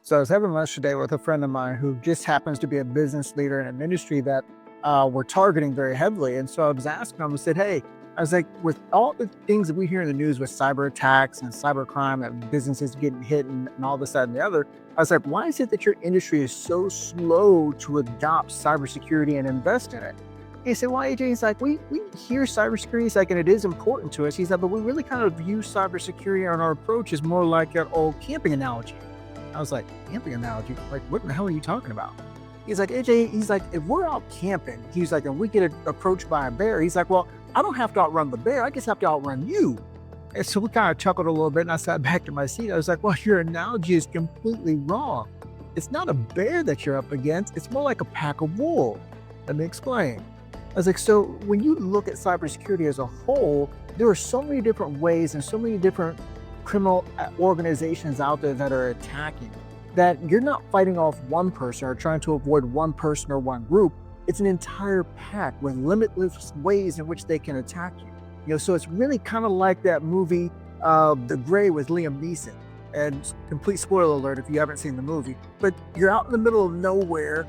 So I was having lunch today with a friend of mine who just happens to be a business leader in an industry that we're targeting very heavily. And so I was asking him, I said, hey, I was like, with all the things that we hear in the news with cyber attacks and cybercrime and businesses getting hit and all this, that, and the other, I was like, why is it that your industry is so slow to adopt cybersecurity and invest in it? He said, well, AJ, he's like, we hear cybersecurity, he's like, and it is important to us. He's like, but we really kind of view cybersecurity and our approach as more like an old camping analogy. I was like, camping analogy? Like, what the hell are you talking about? He's like, AJ, he's like, if we're out camping, he's like, and we get approached by a bear, he's like, well, I don't have to outrun the bear. I just have to outrun you. And so we kind of chuckled a little bit and I sat back in my seat. I was like, well, your analogy is completely wrong. It's not a bear that you're up against. It's more like a pack of wolves. Let me explain. I was like, so when you look at cybersecurity as a whole, there are so many different ways and so many different criminal organizations out there that are attacking that you're not fighting off one person or trying to avoid one person or one group. It's an entire pack with limitless ways in which they can attack you. So it's really kind of like that movie, The Gray with Liam Neeson. And complete spoiler alert if you haven't seen the movie, but you're out in the middle of nowhere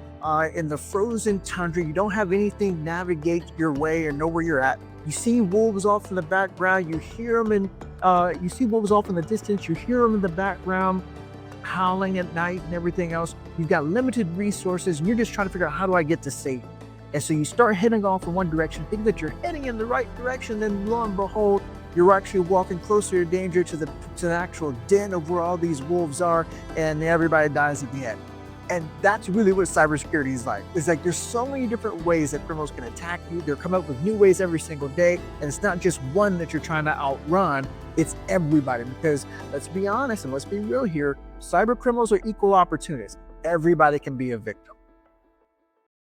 in the frozen tundra. You don't have anything navigate your way or know where you're at. You see wolves off in the background. You hear them you see wolves off in the distance. You hear them in the background howling at night and everything else. You've got limited resources and you're just trying to figure out, how do I get to safety? And so you start heading off in one direction, think that you're heading in the right direction, then lo and behold, you're actually walking closer to danger to the actual den of where all these wolves are, and everybody dies at the end. And that's really what cybersecurity is like. It's like there's so many different ways that criminals can attack you. They're coming up with new ways every single day, and it's not just one that you're trying to outrun, it's everybody. Because let's be honest and let's be real here, cyber criminals are equal opportunists. Everybody can be a victim.